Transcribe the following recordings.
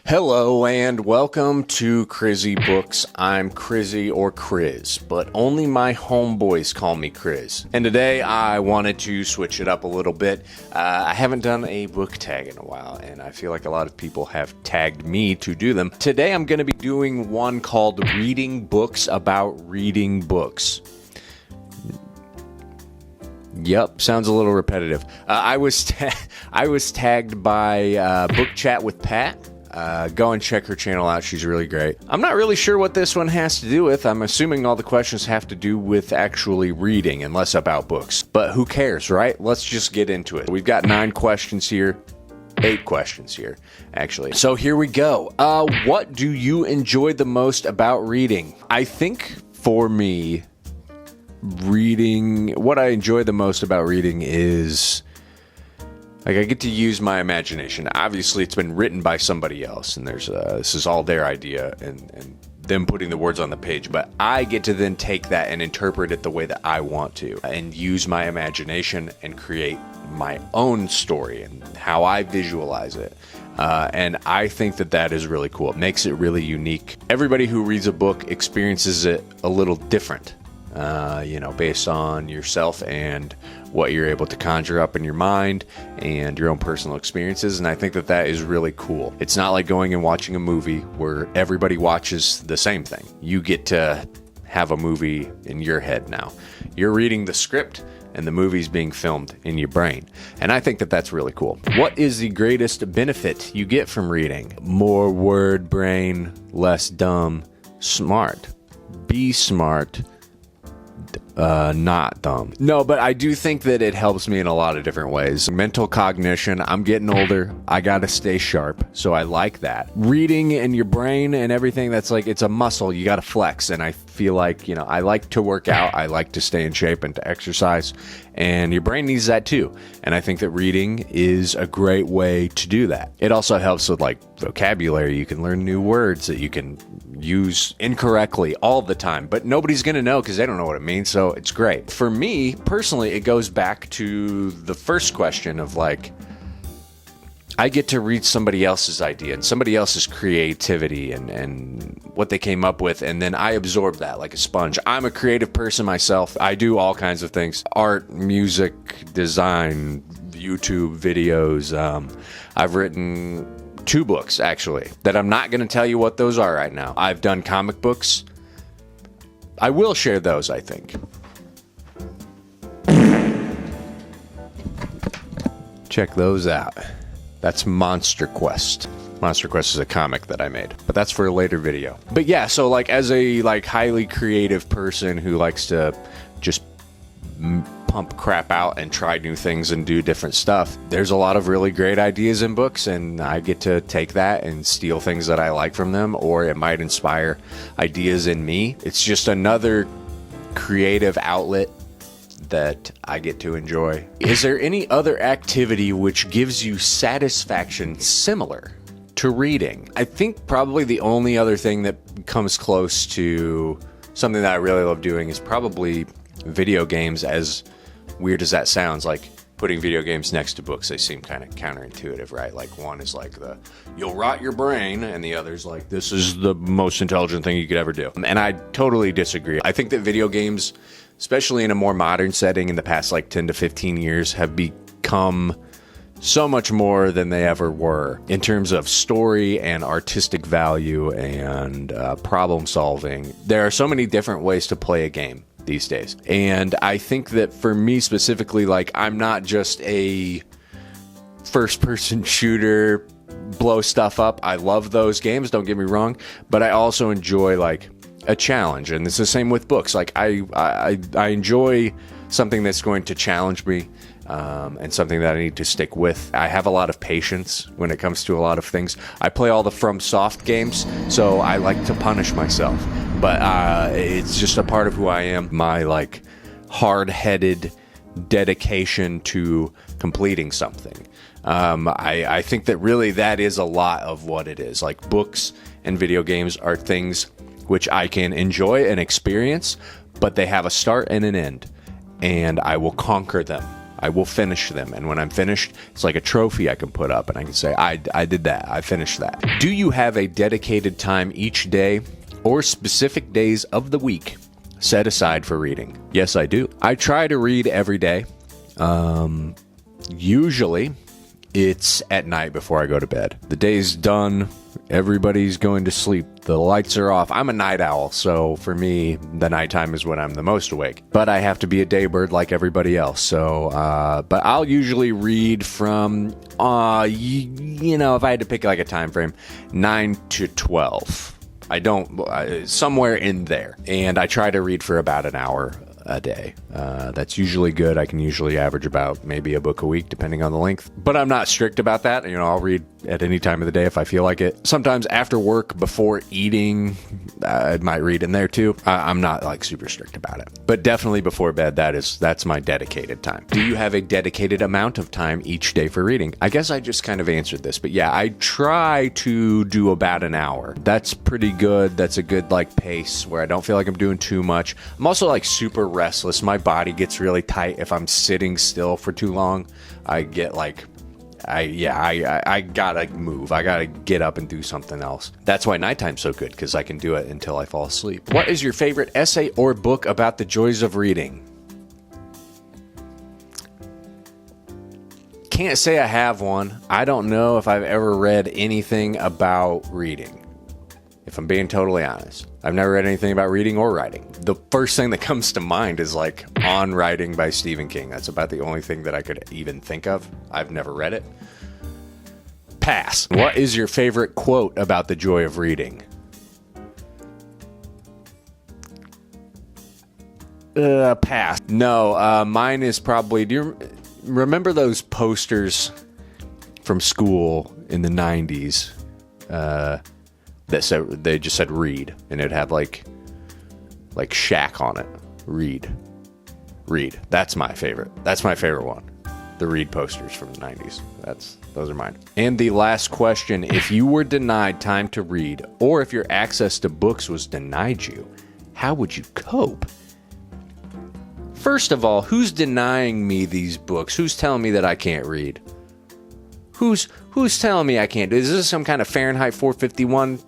Hello and welcome to Crizzy Books. I'm Crizzy or Criz, but only my homeboys call me Criz. And today I wanted to switch it up a little bit. I haven't done a book tag in a while, and I feel like a lot of people have tagged me to do them. Today I'm going to be doing one called Reading Books About Reading Books. Yep, sounds a little repetitive. I was tagged by Book Chat with Pat. Go and check her channel out. She's really great. I'm not really sure what this one has to do with. I'm assuming all the questions have to do with actually reading and less about books. But who cares, right? Let's just get into it. We've got 9 questions here. 8 questions here, actually. So here we go. What do you enjoy the most about reading? I think for me, what I enjoy the most about reading is... I get to use my imagination. Obviously, it's been written by somebody else, and this is all their idea and them putting the words on the page. But I get to then take that and interpret it the way that I want to, and use my imagination and create my own story and how I visualize it. And I think that is really cool. It makes it really unique. Everybody who reads a book experiences it a little different. Based on yourself and what you're able to conjure up in your mind and your own personal experiences. And I think that is really cool. It's not like going and watching a movie where everybody watches the same thing. You get to have a movie in your head now. You're reading the script and the movie's being filmed in your brain. And I think that's really cool. What is the greatest benefit you get from reading? More word brain, less dumb, smart. Be smart. Not dumb. No, but I do think that it helps me in a lot of different ways. Mental cognition. I'm getting older. I gotta stay sharp. So I like that. Reading and your brain and everything, that's like, it's a muscle you gotta flex. And I feel like, I like to work out. I like to stay in shape and to exercise. And your brain needs that too. And I think that reading is a great way to do that. It also helps with vocabulary. You can learn new words that you can use incorrectly all the time, but nobody's going to know because they don't know what it means. So it's great. For me personally, it goes back to the first question of I get to read somebody else's idea and somebody else's creativity and what they came up with, and then I absorb that like a sponge. I'm a creative person myself. I do all kinds of things: art, music, design, YouTube videos. I've written 2 books, actually, that I'm not going to tell you what those are right now. I've done comic books. I will share those, I think. Check those out. That's Monster Quest. Monster Quest is a comic that I made, but that's for a later video. But yeah, so as a highly creative person who likes to just pump crap out and try new things and do different stuff, there's a lot of really great ideas in books, and I get to take that and steal things that I like from them, or it might inspire ideas in me. It's just another creative outlet that I get to enjoy. Is there any other activity which gives you satisfaction similar to reading? I think probably the only other thing that comes close to something that I really love doing is probably video games, as weird as that sounds. Putting video games next to books, they seem kind of counterintuitive, right? One is you'll rot your brain, and the other's this is the most intelligent thing you could ever do. And I totally disagree. I think that video games, especially in a more modern setting in the past 10 to 15 years, have become so much more than they ever were in terms of story and artistic value and problem solving. There are so many different ways to play a game these days. And I think that for me specifically, I'm not just a first-person shooter, blow stuff up. I love those games, don't get me wrong, but I also enjoy a challenge, and it's the same with books. I enjoy something that's going to challenge me, and something that I need to stick with. I have a lot of patience when it comes to a lot of things. I play all the FromSoft games, so I like to punish myself, but it's just a part of who I am. My hard-headed dedication to completing something. I think that really that is a lot of what it is. Books and video games are things which I can enjoy and experience, but they have a start and an end, and I will conquer them. I will finish them. And when I'm finished, it's like a trophy I can put up and I can say, I did that. I finished that. Do you have a dedicated time each day or specific days of the week set aside for reading? Yes, I do. I try to read every day. Usually it's at night before I go to bed. The day's done. Everybody's going to sleep. The lights are off. I'm a night owl, so for me, the nighttime is when I'm the most awake. But I have to be a daybird like everybody else. So, but I'll usually read from, if I had to pick like a time frame, 9 to 12. I don't, somewhere in there. And I try to read for about an hour a day. That's usually good. I can usually average about maybe a book a week, depending on the length. But I'm not strict about that. I'll read at any time of the day if I feel like it. Sometimes after work, before eating, I might read in there too. I'm not like super strict about it. But definitely before bed, that's my dedicated time. Do you have a dedicated amount of time each day for reading? I guess I just kind of answered this, but yeah, I try to do about an hour. That's pretty good. That's a good pace where I don't feel like I'm doing too much. I'm also super restless. My body gets really tight if I'm sitting still for too long. I get I gotta move. I gotta get up and do something else. That's why nighttime's so good, because I can do it until I fall asleep. What is your favorite essay or book about the joys of reading? Can't say I have one. I don't know if I've ever read anything about reading, if I'm being totally honest. I've never read anything about reading or writing. The first thing that comes to mind is On Writing by Stephen King. That's about the only thing that I could even think of. I've never read it. Pass. What is your favorite quote about the joy of reading? Pass. No, mine is probably, do you remember those posters from school in the 90s? That said, they just said read, and it'd have like Shaq on it. Read. That's my favorite. That's my favorite one. The read posters from the 90s. Those are mine. And the last question, if you were denied time to read, or if your access to books was denied you, how would you cope? First of all, who's denying me these books? Who's telling me that I can't read? Who's telling me I can't? Is this some kind of Fahrenheit 451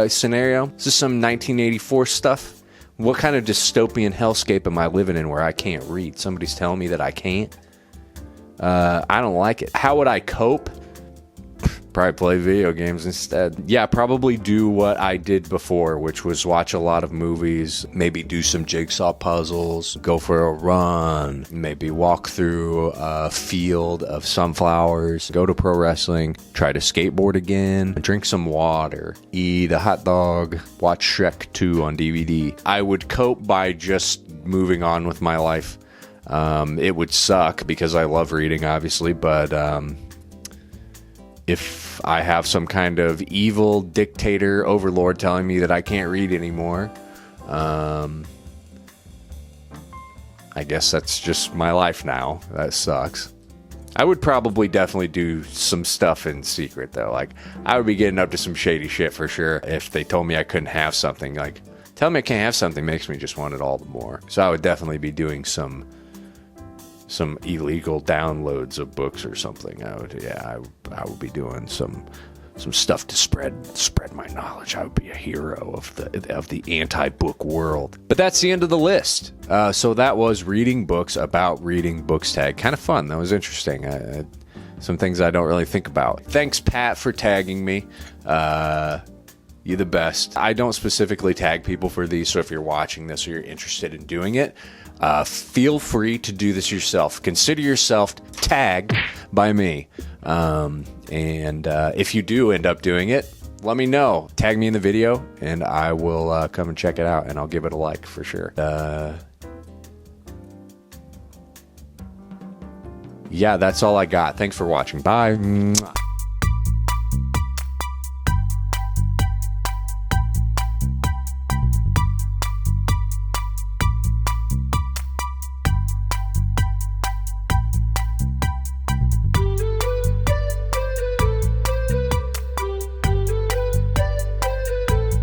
scenario? Is this some 1984 stuff? What kind of dystopian hellscape am I living in where I can't read? Somebody's telling me that I can't? I don't like it. How would I cope? Probably play video games instead. Yeah, probably do what I did before, which was watch a lot of movies, maybe do some jigsaw puzzles, go for a run, maybe walk through a field of sunflowers, go to pro wrestling, try to skateboard again, drink some water, eat a hot dog, watch Shrek 2 on DVD. I would cope by just moving on with my life. It would suck because I love reading, obviously, but if I have some kind of evil dictator overlord telling me that I can't read anymore, I guess that's just my life now. That sucks. I would probably definitely do some stuff in secret, though. I would be getting up to some shady shit for sure if they told me I couldn't have something. Telling me I can't have something makes me just want it all the more. So I would definitely be doing some illegal downloads of books or something. I would be doing some stuff to spread my knowledge. I would be a hero of the anti-book world. But that's the end of the list. So that was reading books about reading books tag. Kind of fun. That was interesting. Some things I don't really think about. Thanks, Pat, for tagging me. You're the best. I don't specifically tag people for these, so if you're watching this or you're interested in doing it, feel free to do this yourself. Consider yourself tagged by me. And if you do end up doing it, let me know. Tag me in the video, and I will come and check it out, and I'll give it a like for sure. Yeah, that's all I got. Thanks for watching. Bye.